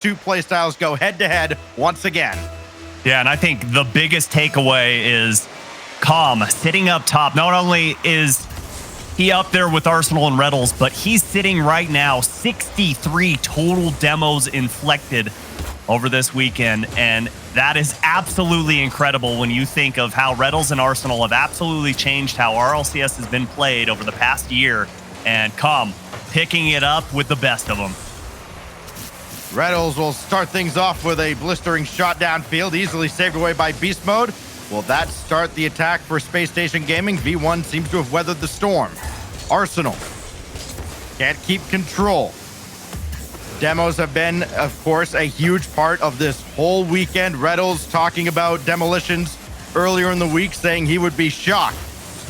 two playstyles go head-to-head once again. Yeah, and I think the biggest takeaway is Calm sitting up top. Not only is he up there with Arsenal and Reddles, but he's sitting right now 63 total demos inflicted over this weekend, and that is absolutely incredible when you think of how Reddles and Arsenal have absolutely changed how RLCS has been played over the past year, and Calm picking it up with the best of them. Reddles will start things off with a blistering shot downfield, easily saved away by Beast Mode. Will that start the attack for Spacestation Gaming? V1 seems to have weathered the storm. Arsenal can't keep control. Demos have been, of course, a huge part of this whole weekend. Reddles talking about demolitions earlier in the week, saying he would be shocked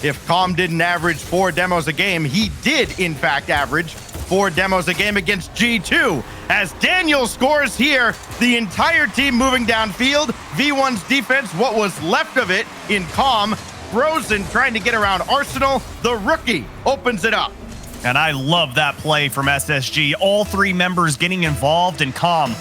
if Calm didn't average 4 demos a game. He did, in fact, average 4 demos a game against G2. As Daniel scores here, the entire team moving downfield. V1's defense, what was left of it in Calm, frozen, trying to get around Arsenal. The rookie opens it up. And I love that play from SSG. All 3 members getting involved, and Calm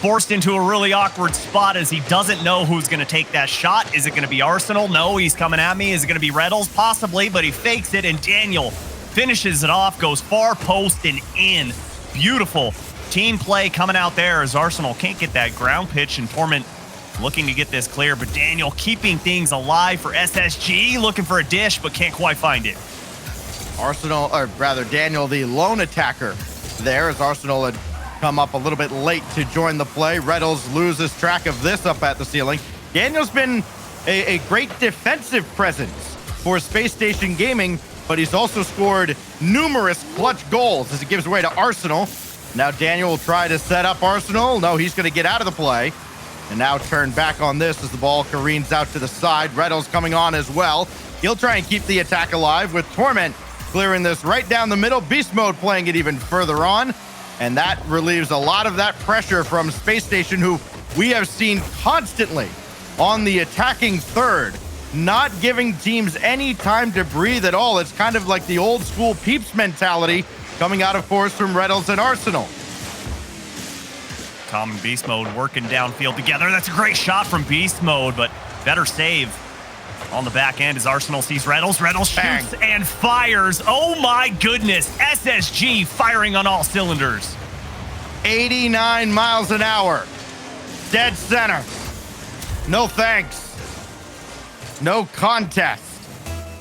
forced into a really awkward spot as he doesn't know who's going to take that shot. Is it going to be Arsenal? No, he's coming at me. Is it going to be Reddles? Possibly, but he fakes it, and Daniel finishes it off, goes far post and in. Beautiful team play coming out there as Arsenal can't get that ground pitch, and Torment looking to get this clear, but Daniel keeping things alive for SSG, looking for a dish, but can't quite find it. Arsenal, or rather Daniel, the lone attacker there, as Arsenal had come up a little bit late to join the play. Reddles loses track of this up at the ceiling. Daniel's been a great defensive presence for Spacestation Gaming, but he's also scored numerous clutch goals as he gives way to Arsenal. Now Daniel will try to set up Arsenal. No, he's going to get out of the play. And now turn back on this as the ball careens out to the side. Reddles coming on as well. He'll try and keep the attack alive with Torment clearing this right down the middle. Beast Mode playing it even further on. And that relieves a lot of that pressure from Spacestation, who we have seen constantly on the attacking third, not giving teams any time to breathe at all. It's kind of like the old school Peeps mentality coming out, of course, from Reddles and Arsenal. Calm and Beast Mode working downfield together. That's a great shot from Beast Mode, but better save on the back end as Arsenal sees Reddles. Reddles shoots and fires. Oh my goodness. SSG firing on all cylinders. 89 miles an hour. Dead center. No thanks. No contest.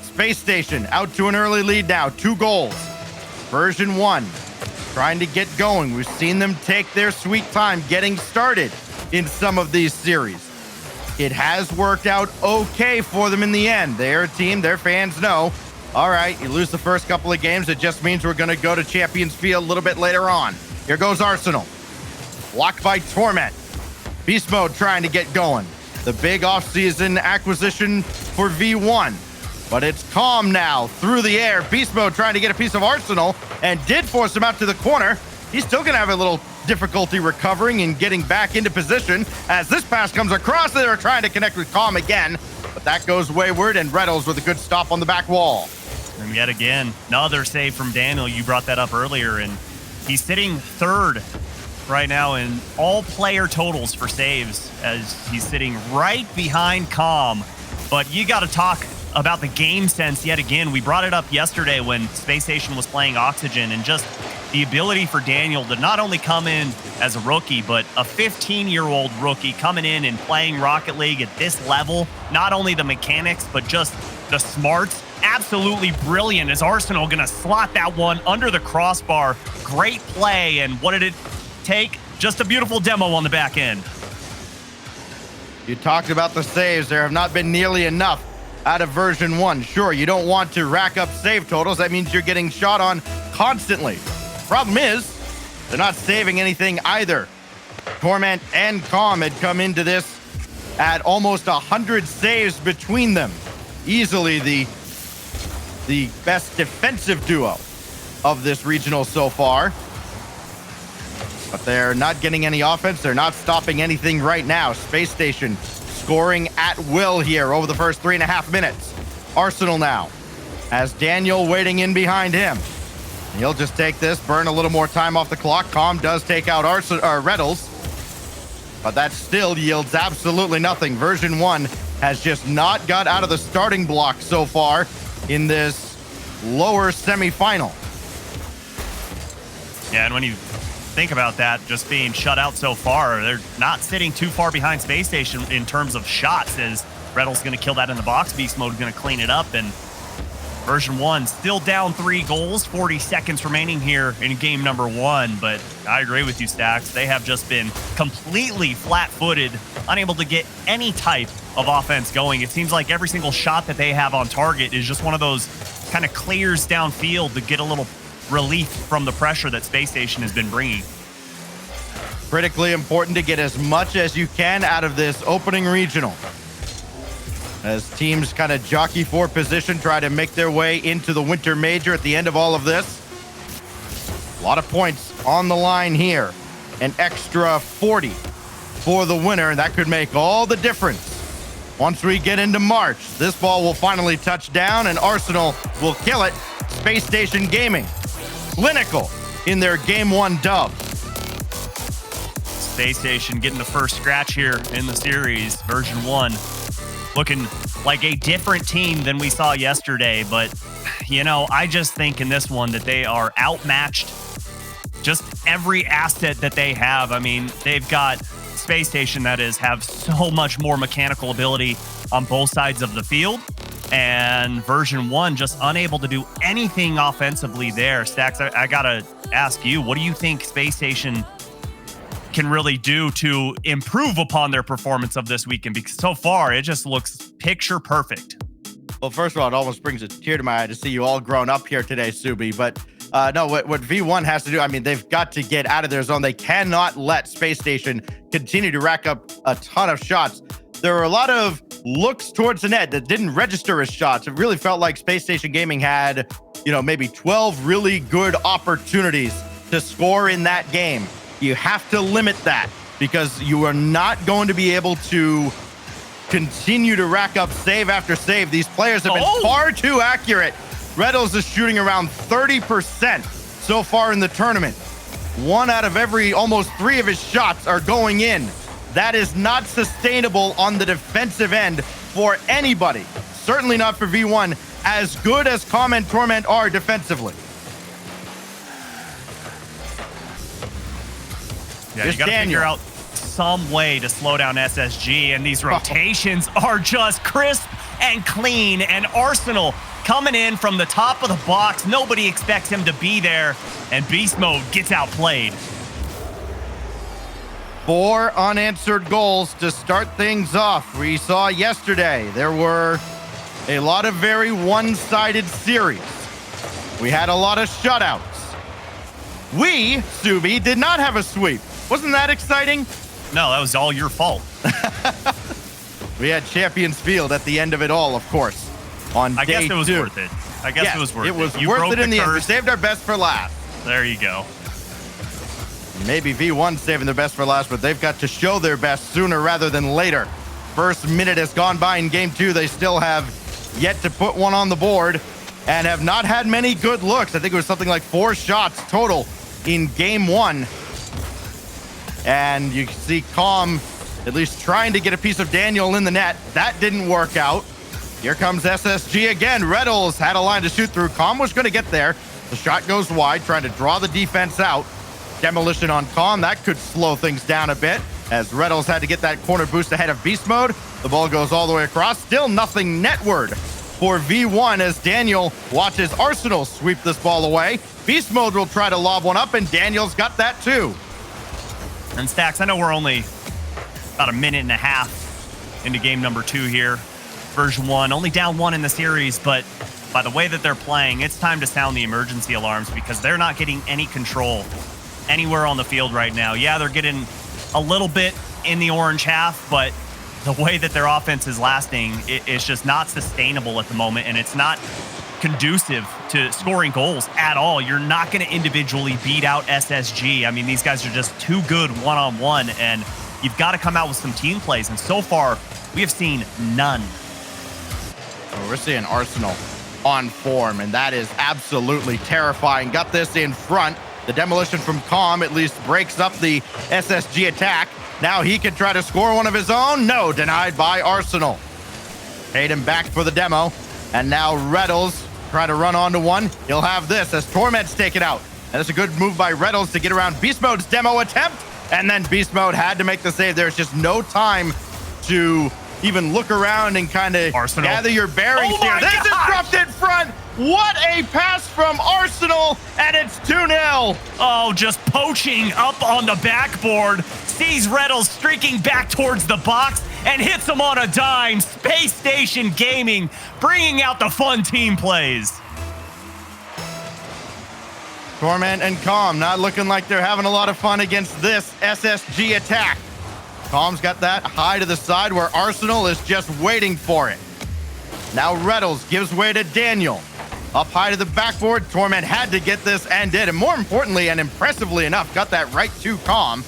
Spacestation out to an early lead now. 2 goals. Version1 trying to get going. We've seen them take their sweet time getting started in some of these series. It has worked out okay for them in the end. They're a team, their fans know. All right, you lose the first couple of games, it just means we're going to go to Champions Field a little bit later on. Here goes Arsenal. Blocked by Torment. Beast Mode trying to get going. The big offseason acquisition for V1. But it's Calm now through the air. Beast Mode trying to get a piece of Arsenal and did force him out to the corner. He's still going to have a little difficulty recovering and getting back into position as this pass comes across. They're trying to connect with Calm again, but that goes wayward, and Reddles with a good stop on the back wall. And yet again, another save from Daniel. You brought that up earlier, and he's sitting 3rd right now in all player totals for saves as he's sitting right behind Calm. But you got to talk about the game sense yet again. We brought it up yesterday when Spacestation was playing Oxygen, and just the ability for Daniel to not only come in as a rookie, but a 15-year-old rookie coming in and playing Rocket League at this level. Not only the mechanics, but just the smarts. Absolutely brilliant. Is Arsenal going to slot that one under the crossbar? Great play, and what did it take? Just a beautiful demo on the back end. You talked about the saves. There have not been nearly enough out of Version1. Sure, you don't want to rack up save totals. That means you're getting shot on constantly. Problem is, they're not saving anything either. Torment and Calm had come into this at almost 100 saves between them. Easily the best defensive duo of this regional so far. But they're not getting any offense. They're not stopping anything right now. Spacestation scoring at will here over the first 3.5 minutes. Arsenal now has Daniel waiting in behind him. He'll just take this, burn a little more time off the clock. Calm does take out Reddles. but that still yields absolutely nothing. Version 1 has just not got out of the starting block so far in this lower semifinal. Yeah, and when you think about that, just being shut out so far, they're not sitting too far behind Spacestation in terms of shots, as Reddle's going to kill that in the box. Beast Mode going to clean it up, and Version 1 still down 3 goals, 40 seconds remaining here in game number 1. But I agree with you, Stacks. They have just been completely flat-footed, unable to get any type of offense going. It seems like every single shot that they have on target is just one of those kind of clears downfield to get a little relief from the pressure that Spacestation has been bringing. Critically important to get as much as you can out of this opening regional, as teams kind of jockey for position, try to make their way into the winter major at the end of all of this. A lot of points on the line here. An extra 40 for the winner. That could make all the difference. Once we get into March, this ball will finally touch down and Arsenal will kill it. Spacestation Gaming, clinical in their Game 1 dub. Spacestation getting the first scratch here in the series. Version 1 looking like a different team than we saw yesterday. But, you know, I just think in this one that they are outmatched. Just every asset that they have. I mean, they've got Spacestation, that is, have so much more mechanical ability on both sides of the field. And Version 1 just unable to do anything offensively there. Stacks, I gotta ask you, what do you think Spacestation can really do to improve upon their performance of this weekend? Because so far, it just looks picture perfect. Well, first of all, it almost brings a tear to my eye to see you all grown up here today, Subi. But no, what V1 has to do, I mean, they've got to get out of their zone. They cannot let Spacestation continue to rack up a ton of shots. There were a lot of looks towards the net that didn't register as shots. It really felt like Spacestation Gaming had, you know, maybe 12 really good opportunities to score in that game. You have to limit that because you are not going to be able to continue to rack up save after save. These players have been far too accurate. Reddles is shooting around 30% so far in the tournament. 1 out of every almost 3 of his shots are going in. That is not sustainable on the defensive end for anybody. Certainly not for V1, as good as Calm and Torment are defensively. Yeah, you got to figure out some way to slow down SSG, and these rotations are just crisp and clean. And Arsenal coming in from the top of the box. Nobody expects him to be there, and Beast Mode gets outplayed. 4 unanswered goals to start things off. We saw yesterday there were a lot of very one-sided series. We had a lot of shutouts. We, Subi, did not have a sweep. Wasn't that exciting? No, that was all your fault. We had Champions Field at the end of it all, of course. On I day guess it was 2. worth it. I guess it was worth it. It was You worth broke it in the end. We curse. saved our best for last. There you go. Maybe V1 saving their best for last, but they've got to show their best sooner rather than later. First minute has gone by in game 2. They still have yet to put one on the board and have not had many good looks. I think it was something like 4 shots total in game 1. And you can see Calm at least trying to get a piece of Daniel in the net. That didn't work out. Here comes SSG again. Reddles had a line to shoot through. Calm was going to get there. The shot goes wide, trying to draw the defense out. Demolition on Calm. That could slow things down a bit, as Reddles had to get that corner boost ahead of Beast Mode. The ball goes all the way across. Still nothing netward for V1 as Daniel watches Arsenal sweep this ball away. Beast Mode will try to lob one up, and Daniel's got that too. And Stacks, I know we're only about a minute and a half into game number 2 here. Version 1, only down 1 in the series, but by the way that they're playing, it's time to sound the emergency alarms because they're not getting any control anywhere on the field right now. Yeah, they're getting a little bit in the orange half, but the way that their offense is lasting, it's just not sustainable at the moment, and it's not conducive to scoring goals at all. You're not going to individually beat out SSG. I mean, these guys are just too good one-on-one, and you've got to come out with some team plays, and so far, we have seen none. Well, we're seeing Arsenal on form, and that is absolutely terrifying. Got this in front. The demolition from Calm at least breaks up the SSG attack. Now he can try to score one of his own. No, denied by Arsenal. Hayden back for the demo. And now Reddles try to run onto one. He'll have this as Torment's taken out. And it's a good move by Reddles to get around Beast Mode's demo attempt. And then Beast Mode had to make the save. There's just no time to even look around and kind of gather your bearings here. This is disrupted front. What a pass from Arsenal, and it's 2-0. Oh, just poaching up on the backboard. Sees Reddles streaking back towards the box and hits him on a dime. Space Station Gaming bringing out the fun team plays. Torment and Calm not looking like they're having a lot of fun against this SSG attack. Calm's got that high to the side where Arsenal is just waiting for it. Now Reddles gives way to Daniel. Up high to the backboard, Torment had to get this and did. And more importantly and impressively enough, got that right to Calm.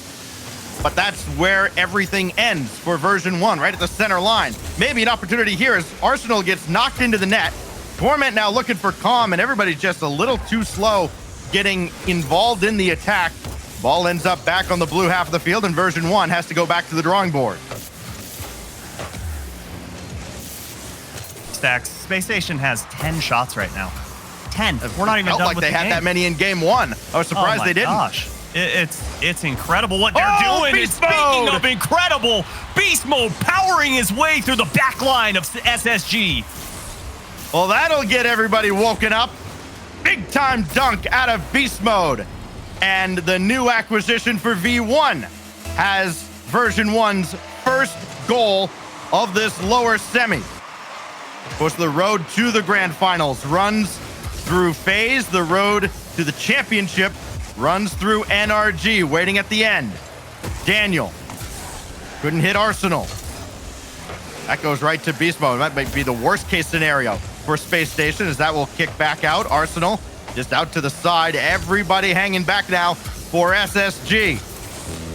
But that's where everything ends for version 1, right at the center line. Maybe an opportunity here as Arsenal gets knocked into the net. Torment now looking for Calm, and everybody's just a little too slow getting involved in the attack. Ball ends up back on the blue half of the field, and version 1 has to go back to the drawing board. Stacks, Space Station has 10 shots right now. 10. We're not even done like with they the had game. that many in game 1. I was surprised they didn't. Gosh. It's incredible what they're doing. And speaking of incredible, Beast Mode powering his way through the back line of SSG. Well, that'll get everybody woken up. Big time dunk out of Beast Mode. And the new acquisition for V1 has version 1's first goal of this lower semi. Goes the road to the grand finals, runs through FaZe, the road to the championship, runs through NRG, waiting at the end. Daniel couldn't hit Arsenal. That goes right to Beast Mode. That might be the worst case scenario for Space Station, as that will kick back out. Arsenal just out to the side. Everybody hanging back now for SSG.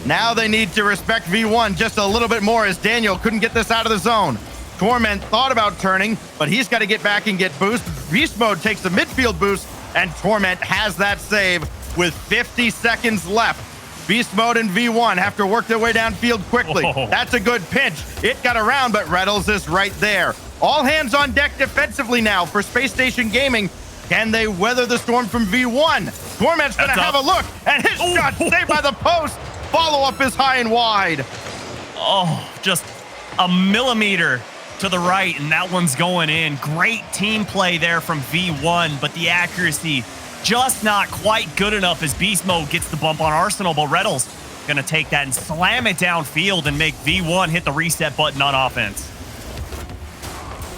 Now they need to respect V1 just a little bit more, as Daniel couldn't get this out of the zone. Torment thought about turning, but he's got to get back and get boost. Beast Mode takes the midfield boost, and Torment has that save with 50 seconds left. Beast Mode and V1 have to work their way downfield quickly. That's a good pinch. It got around, but Reddles is right there. All hands on deck defensively now for Space Station Gaming. Can they weather the storm from V1? Torment's going to have a look, and his shot saved by the post. Follow-up is high and wide. Oh, just a millimeter to the right, and that one's going in. Great team play there from V1, but the accuracy just not quite good enough as Beast Mode gets the bump on Arsenal, but Reddles going to take that and slam it downfield and make V1 hit the reset button on offense.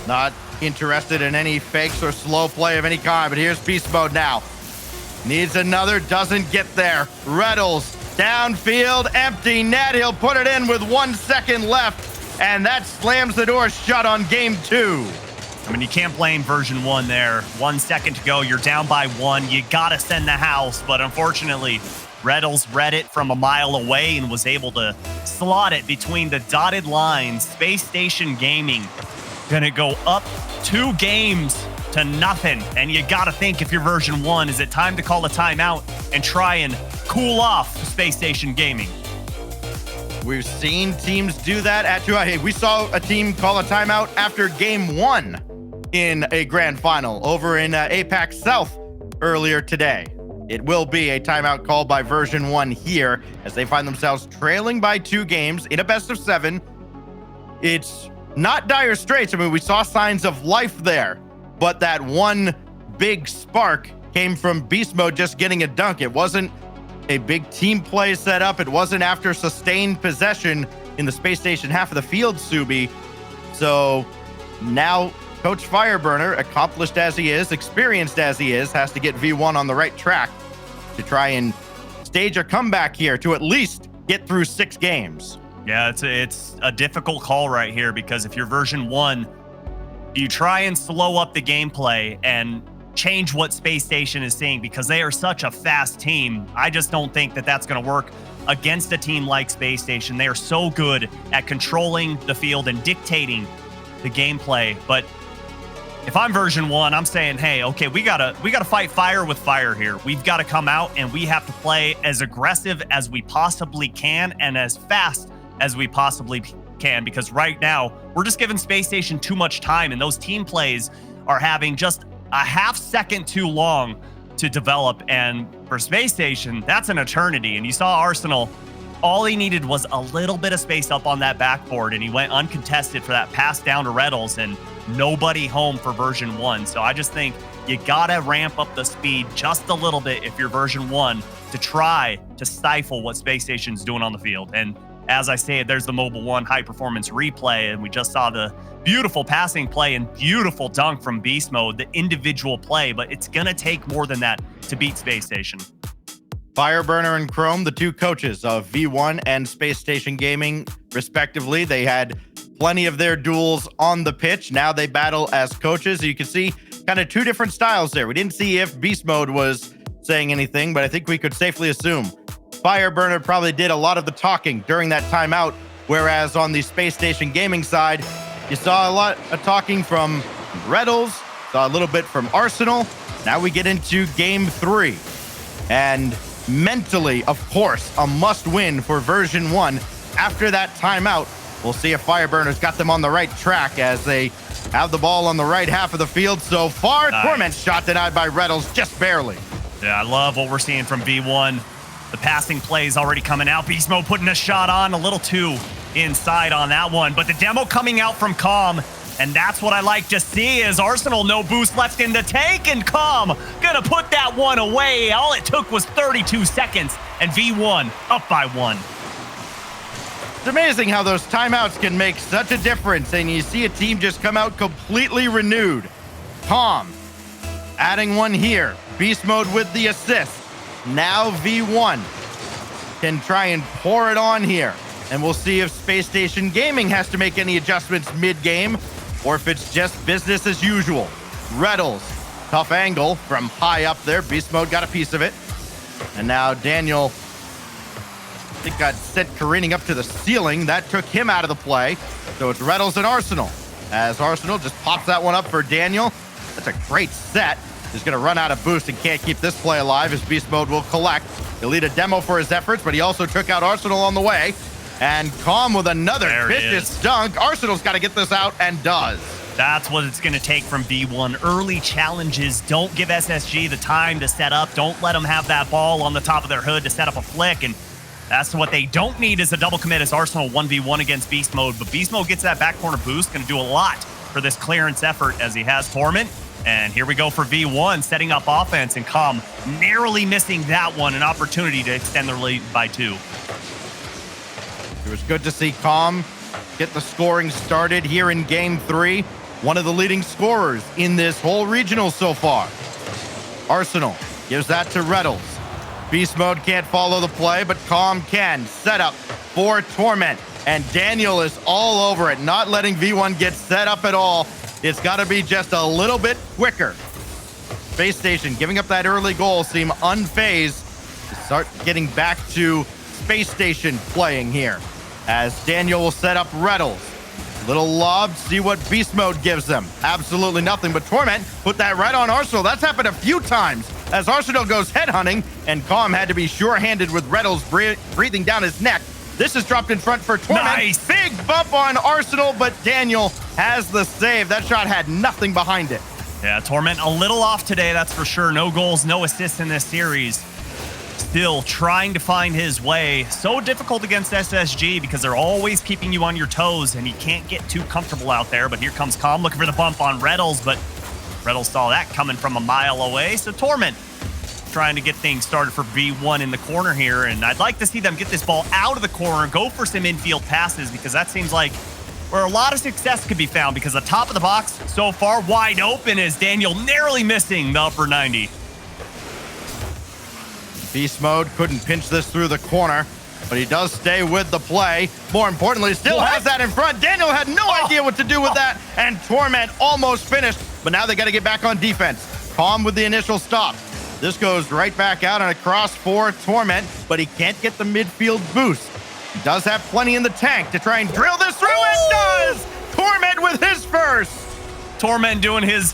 Not interested in any fakes or slow play of any kind, but here's Beast Mode now. Needs another, doesn't get there. Reddles, downfield, empty net. He'll put it in with 1 second left, and that slams the door shut on game 2. I mean, you can't blame version 1 there. 1 second to go, you're down by 1. You gotta send the house, but unfortunately, Reddles read it from a mile away and was able to slot it between the dotted lines. Space Station Gaming gonna go up 2 games to nothing. And you gotta think, if you're version 1, is it time to call a timeout and try and cool off Space Station Gaming? We've seen teams do that at 2. We saw a team call a timeout after game 1 in a grand final over in APAC South earlier today. It will be a timeout called by version 1 here as they find themselves trailing by 2 games in a best of 7. It's not dire straits. I mean, we saw signs of life there, but that one big spark came from Beast Mode just getting a dunk. It wasn't a big team play set up. It wasn't after sustained possession in the Space Station half of the field, Subi. So now Coach Fireburner, accomplished as he is, experienced as he is, has to get V1 on the right track to try and stage a comeback here to at least get through 6 games. Yeah, it's a difficult call right here, because if you're version 1, you try and slow up the gameplay and change what Space Station is seeing, because they are such a fast team. I just don't think that that's going to work against a team like Space Station. They are so good at controlling the field and dictating the gameplay, but if I'm version 1, I'm saying, hey, okay, we gotta fight fire with fire here. We've got to come out and we have to play as aggressive as we possibly can and as fast as we possibly can, because right now we're just giving Space Station too much time, and those team plays are having just a half second too long to develop. And for Space Station, that's an eternity. And you saw Arsenal, all he needed was a little bit of space up on that backboard, and he went uncontested for that pass down to Reddles, and nobody home for version 1. So I just think you gotta ramp up the speed just a little bit if you're version 1 to try to stifle what Space Station's doing on the field. And as I say, there's the Mobile 1 high performance replay, and we just saw the beautiful passing play and beautiful dunk from Beast Mode, the individual play, but it's gonna take more than that to beat Space Station. Fireburner and Chrome, the two coaches of V1 and Space Station Gaming, respectively. They had plenty of their duels on the pitch. Now they battle as coaches. You can see kind of two different styles there. We didn't see if Beast Mode was saying anything, but I think we could safely assume Fireburner probably did a lot of the talking during that timeout, whereas on the Space Station Gaming side, you saw a lot of talking from Reddles, saw a little bit from Arsenal. Now we get into game 3. And mentally, of course, a must-win for version 1. After that timeout, we'll see if Fireburner's got them on the right track as they have the ball on the right half of the field so far. Nice. Torment shot denied by Reddles, just barely. Yeah, I love what we're seeing from V1. The passing play is already coming out. Beast Mode putting a shot on, a little too inside on that one. But the demo coming out from Calm, and that's what I like to see is Arsenal no boost left in the tank, and Calm gonna put that one away. All it took was 32 seconds, and V1 up by 1. It's amazing how those timeouts can make such a difference, and you see a team just come out completely renewed. Calm adding one here. Beast Mode with the assist. Now V1 can try and pour it on here, and we'll see if Space Station Gaming has to make any adjustments mid-game or if it's just business as usual. Reddles, tough angle from high up there. Beast Mode got a piece of it. And now Daniel, I think, got sent careening up to the ceiling. That took him out of the play. So it's Reddles and Arsenal, as Arsenal just pops that one up for Daniel. That's a great set. He's going to run out of boost and can't keep this play alive as Beast Mode will collect. He'll lead a demo for his efforts, but he also took out Arsenal on the way. And Calm with another vicious dunk. Arsenal's got to get this out, and does. That's what it's going to take from V1. Early challenges. Don't give SSG the time to set up. Don't let them have that ball on the top of their hood to set up a flick. And that's what they don't need is a double commit as Arsenal 1v1 against Beast Mode. But Beast Mode gets that back corner boost. Going to do a lot for this clearance effort as he has Torment. And here we go for V1, setting up offense, and Calm narrowly missing that one, an opportunity to extend their lead by 2. It was good to see Calm get the scoring started here in game 3. One of the leading scorers in this whole regional so far. Arsenal gives that to Reddles. Beast Mode can't follow the play, but Calm can. Set up for Torment, and Daniel is all over it, not letting V1 get set up at all. It's got to be just a little bit quicker. Space Station giving up that early goal seem unfazed to start getting back to Space Station playing here. As Daniel will set up Reddles. Little lob, see what Beast Mode gives them. Absolutely nothing, but Torment put that right on Arsenal. That's happened a few times as Arsenal goes headhunting, and Calm had to be sure-handed with Reddles breathing down his neck. This is dropped in front for Torment. Nice. Big bump on Arsenal, but Daniel has the save. That shot had nothing behind it. Yeah, Torment a little off today, that's for sure. No goals, no assists in this series. Still trying to find his way. So difficult against SSG because they're always keeping you on your toes, and you can't get too comfortable out there. But here comes Calm looking for the bump on Reddles, but Reddles saw that coming from a mile away. So Torment trying to get things started for V1 in the corner here, and I'd like to see them get this ball out of the corner, go for some infield passes, because that seems like where a lot of success could be found, because the top of the box so far wide open is Daniel narrowly missing the upper 90. Beast Mode couldn't pinch this through the corner, but he does stay with the play. More importantly, still has that in front. Daniel had no idea what to do with that, and Torment almost finished, but now they got to get back on defense. Calm with the initial stop. This goes right back out and across for Torment, but he can't get the midfield boost. He does have plenty in the tank to try and drill this through, and does! Torment with his first! Torment doing his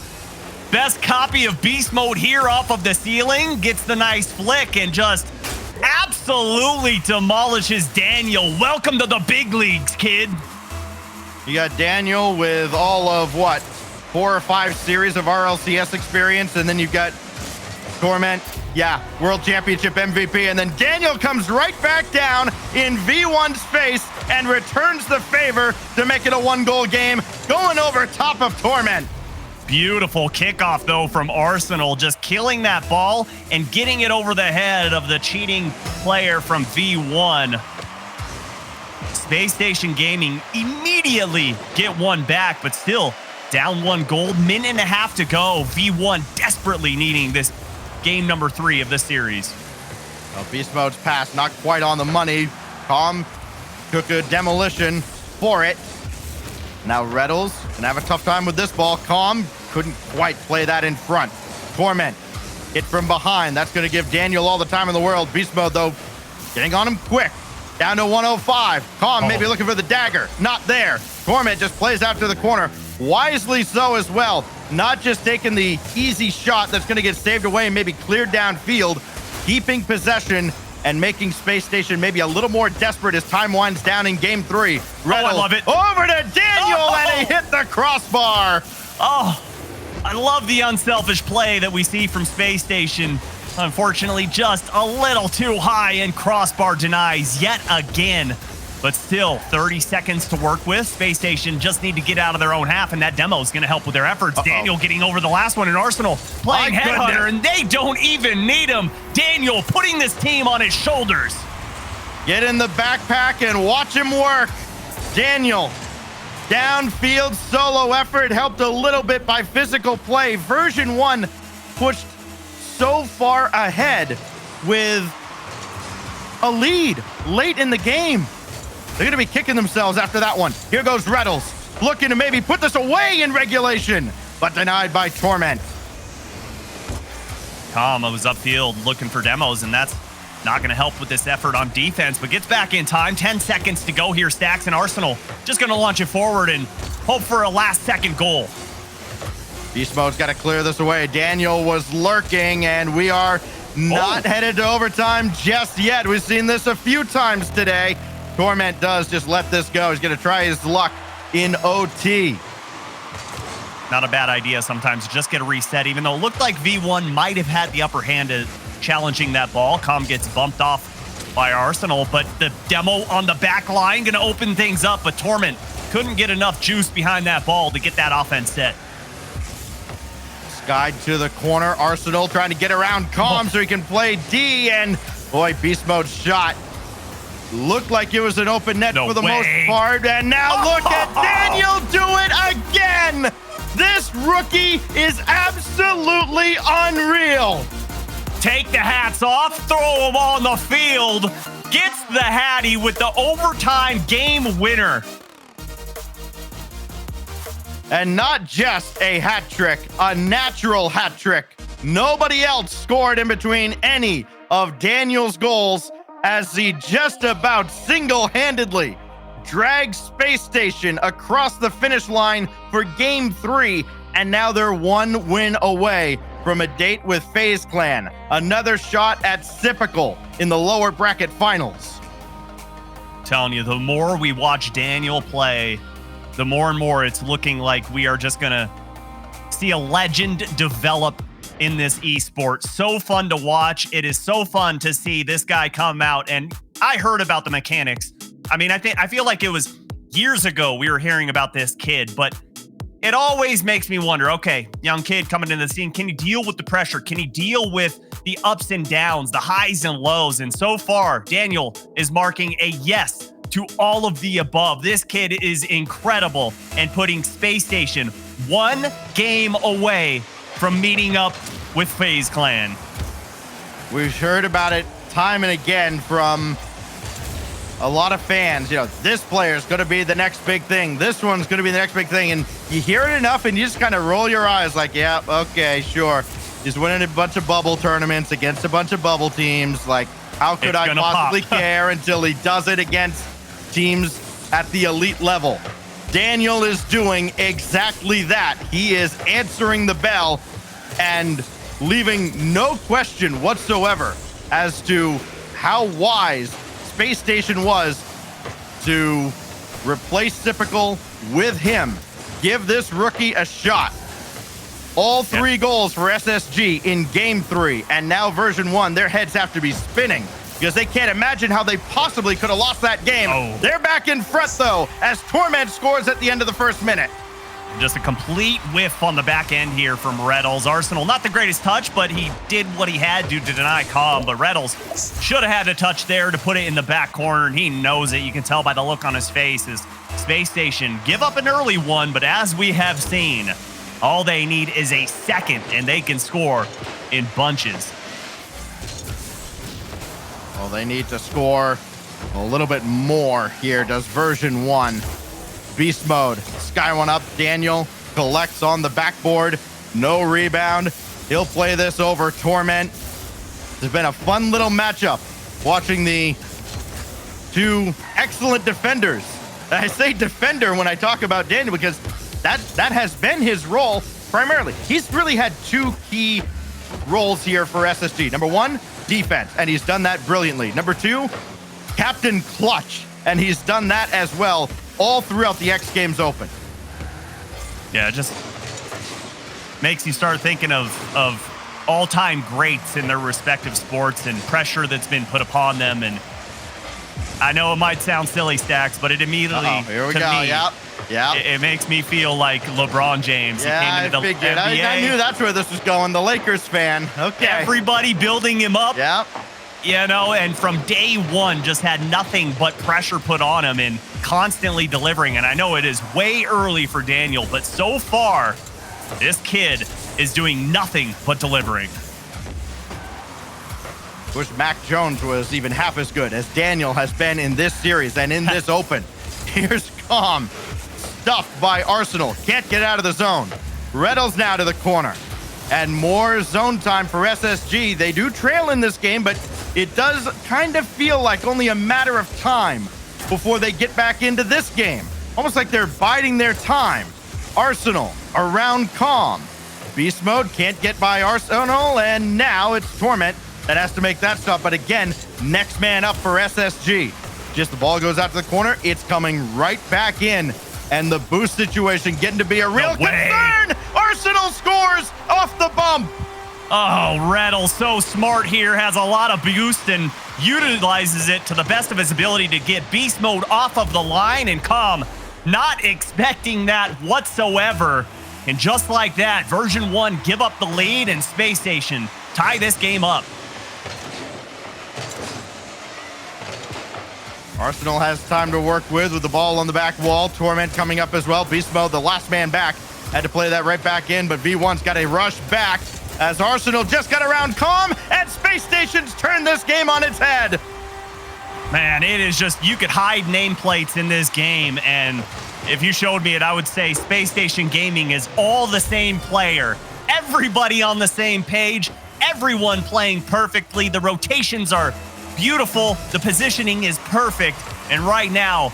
best copy of beast mode here off of the ceiling. Gets the nice flick and just absolutely demolishes Daniel. Welcome to the big leagues, kid. You got Daniel with all of, what, 4 or 5 series of RLCS experience, and then you've got Torment, yeah, World Championship MVP, and then Daniel comes right back down in V1 space and returns the favor to make it a 1-goal game, going over top of Torment. Beautiful kickoff, though, from Arsenal, just killing that ball and getting it over the head of the cheating player from V1. Spacestation Gaming immediately get one back, but still down 1 goal, minute and a half to go. V1 desperately needing this game number 3 of the series. Well, Beast Mode's pass not quite on the money. Calm took a demolition for it. Now Reddles gonna have a tough time with this ball. Calm couldn't quite play that in front. Torment hit from behind. That's gonna give Daniel all the time in the world. Beast Mode, though, getting on him quick. Down to 105. Calm maybe looking for the dagger. Not there. Torment just plays out to the corner. Wisely so as well. Not just taking the easy shot that's going to get saved away and maybe cleared downfield. Keeping possession and making Spacestation maybe a little more desperate as time winds down in game 3. I love it. Over to Daniel and he hit the crossbar. Oh, I love the unselfish play that we see from Spacestation. Unfortunately, just a little too high, and crossbar denies yet again. But still, 30 seconds to work with. Spacestation just need to get out of their own half, and that demo is going to help with their efforts. Daniel getting over the last one, and Arsenal playing Headhunter, and they don't even need him. Daniel putting this team on his shoulders. Get in the backpack and watch him work. Daniel, downfield solo effort, helped a little bit by physical play. Version 1 pushed so far ahead with a lead late in the game. They're going to be kicking themselves after that one. Here goes Reddles, looking to maybe put this away in regulation, but denied by Torment. Calm was upfield looking for demos, and that's not going to help with this effort on defense, but gets back in time. 10 seconds to go here. Stacks and Arsenal just going to launch it forward and hope for a last-second goal. Beast Mode's got to clear this away. Daniel was lurking, and we are not headed to overtime just yet. We've seen this a few times today. Torment does just let this go. He's going to try his luck in OT. Not a bad idea sometimes. Just get a reset, even though it looked like V1 might have had the upper hand at challenging that ball. Com gets bumped off by Arsenal, but the demo on the back line going to open things up, but Torment couldn't get enough juice behind that ball to get that offense set. Skied to the corner. Arsenal trying to get around Com so he can play D, and boy, Beast Mode's shot looked like it was an open net for the most part, and now look at Daniel do it again. This rookie is absolutely unreal. Take the hats off, throw them on the field, gets the Hattie with the overtime game winner. And not just a hat trick, a natural hat trick. Nobody else scored in between any of Daniel's goals, as he just about single-handedly drags Spacestation across the finish line for game 3, and now they're 1 win away from a date with FaZe Clan. Another shot at Sypical in the lower bracket finals. I'm telling you, the more we watch Daniel play, the more and more it's looking like we are just gonna see a legend develop in this esport. So fun to watch. It is so fun to see this guy come out, and I heard about the mechanics. I mean, I feel like it was years ago we were hearing about this kid, but it always makes me wonder, okay, young kid coming into the scene, can he deal with the pressure? Can he deal with the ups and downs, the highs and lows? And so far, Daniel is marking a yes to all of the above. This kid is incredible and putting Spacestation 1 game away from meeting up with FaZe Clan. We've heard about it time and again from a lot of fans. You know, this player is going to be the next big thing. This one's going to be the next big thing. And you hear it enough and you just kind of roll your eyes like, yeah, okay, sure. He's winning a bunch of bubble tournaments against a bunch of bubble teams. Like, how could I possibly care until he does it against teams at the elite level? Daniel is doing exactly that. He is answering the bell and leaving no question whatsoever as to how wise Space Station was to replace Typical with him. Give this rookie a shot. All 3 goals for SSG in Game 3, and now Version 1, their heads have to be spinning because they can't imagine how they possibly could have lost that game. They're back in front, though, as Torment scores at the end of the first minute. Just a complete whiff on the back end here from Reddles. Arsenal, not the greatest touch, but he did what he had to deny Calm. But Reddles should have had a touch there to put it in the back corner, and he knows it. You can tell by the look on his face as Space Station give up an early one, but as we have seen, all they need is a second, and they can score in bunches. Well, they need to score a little bit more here, does Version 1. Beast mode, sky one up. Daniel collects on the backboard. No rebound. He'll play this over Torment. It's been a fun little matchup watching the 2 excellent defenders. I say defender when I talk about Daniel because that has been his role primarily. He's really had 2 key roles here for SSG. Number 1, defense, and he's done that brilliantly. Number 2, Captain Clutch, and he's done that as well all throughout the X Games Open. Yeah, it just makes you start thinking of all-time greats in their respective sports and pressure that's been put upon them. And I know it might sound silly, Stacks, but it immediately, here we to go. me, Yep. it makes me feel like LeBron James. Yeah, he came into the I figured. NBA. I knew that's where this was going. The Lakers fan. Okay. Everybody building him up. Yep. You know, and from day one, just had nothing but pressure put on him and constantly delivering. And I know it is way early for Daniel, but so far, this kid is doing nothing but delivering. Wish Mac Jones was even half as good as Daniel has been in this series and in this Open. Here's Calm, stuffed by Arsenal. Can't get out of the zone. Reddles now to the corner. And more zone time for SSG. They do trail in this game, but it does kind of feel like only a matter of time before they get back into this game. Almost like they're biding their time. Arsenal around Calm. Beast mode can't get by Arsenal, and now it's Torment that has to make that stop. But again, next man up for SSG. Just the ball goes out to the corner. It's coming right back in. And the boost situation getting to be a real concern. Arsenal scores off the bump. Oh, Reddle, so smart here, has a lot of boost and utilizes it to the best of his ability to get beast mode off of the line, and Calm not expecting that whatsoever. And just like that, Version 1 give up the lead and Space Station tie this game up. Arsenal has time to work with the ball on the back wall. Torment coming up as well. Beast mode, the last man back, had to play that right back in, but V1's got a rush back as Arsenal just got around Calm, and Space Station's turned this game on its head. Man, it is just, you could hide nameplates in this game, and if you showed me it, I would say Space Station Gaming is all the same player. Everybody on the same page, everyone playing perfectly. The rotations are beautiful. The positioning is perfect. And right now,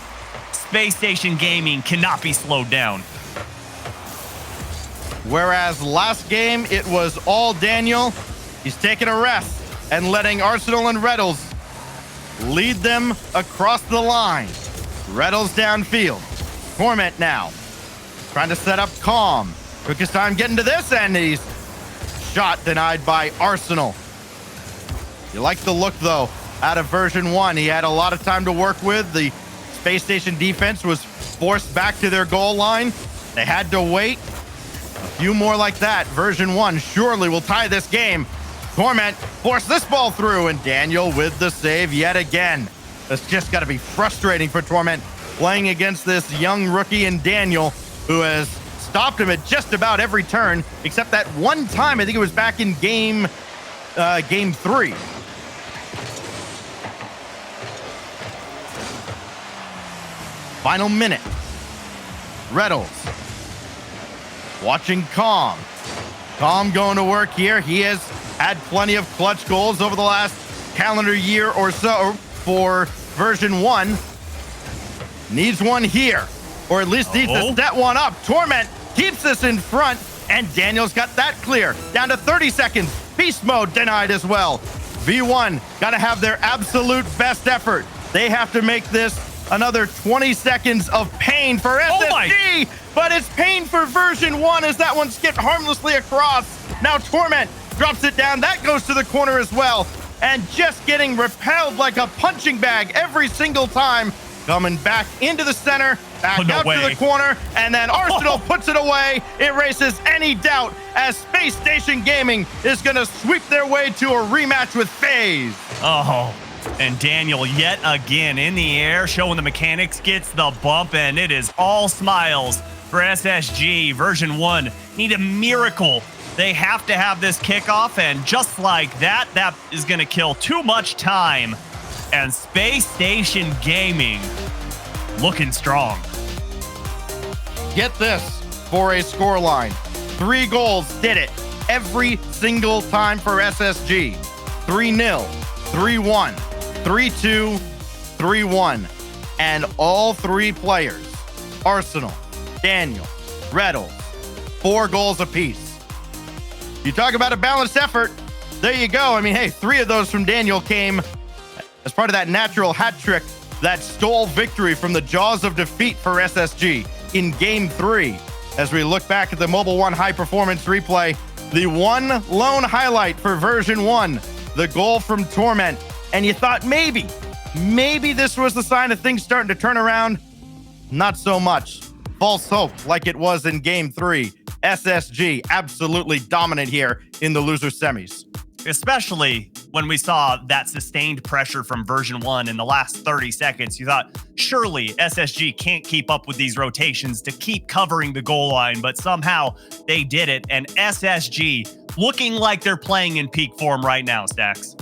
Space Station Gaming cannot be slowed down. Whereas last game, it was all Daniel. He's taking a rest and letting Arsenal and Reddles lead them across the line. Reddles downfield. Torment now trying to set up Calm. Took his time getting to this, and he's shot denied by Arsenal. You like the look, though, out of Version 1. He had a lot of time to work with. The Space Station defense was forced back to their goal line. They had to wait. A few more like that. Version 1 surely will tie this game. Torment forced this ball through, and Daniel with the save yet again. It's just got to be frustrating for Torment playing against this young rookie in Daniel, who has stopped him at just about every turn, except that one time. I think it was back in game 3. Final minute. Reddles watching Calm. Calm going to work here. He has had plenty of clutch goals over the last calendar year or so for Version 1. Needs one here. or at least needs to set one up. Torment keeps this in front, and Daniel's got that clear. Down to 30 seconds. Beast mode denied as well. V1 got to have their absolute best effort. They have to make this another 20 seconds of pain for SSG, but it's pain for Version1 as that one skipped harmlessly across. Now Torment drops it down. That goes to the corner as well, and just getting repelled like a punching bag every single time. Coming back into the center, back out to the corner, and then Arsenal puts it away, erases any doubt as Spacestation Gaming is going to sweep their way to a rematch with FaZe. Oh, and Daniel yet again in the air, showing the mechanics, gets the bump, and it is all smiles for SSG. Version1 need a miracle. They have to have this kickoff, and just like that, that is going to kill too much time. And Spacestation Gaming looking strong. Get this for a scoreline. 3 goals did it every single time for SSG. 3-0, 3-1, 3-2, 3-1. And all 3 players, Arsenal, Daniel, Reddles, 4 goals apiece. You talk about a balanced effort. There you go. I mean, hey, 3 of those from Daniel came as part of that natural hat trick that stole victory from the jaws of defeat for SSG in Game 3. As we look back at the Mobile One high performance replay, the one lone highlight for Version1, the goal from Torment. And you thought maybe this was the sign of things starting to turn around. Not so much. False hope like it was in Game 3. SSG absolutely dominant here in the loser semis. Especially when we saw that sustained pressure from Version1 in the last 30 seconds. You thought, surely SSG can't keep up with these rotations to keep covering the goal line, but somehow they did it. And SSG looking like they're playing in peak form right now, Stacks.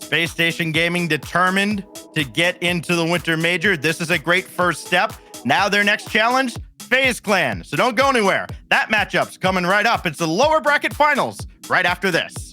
Spacestation Gaming determined to get into the Winter Major. This is a great first step. Now their next challenge, FaZe Clan. So don't go anywhere. That matchup's coming right up. It's the lower bracket finals right after this.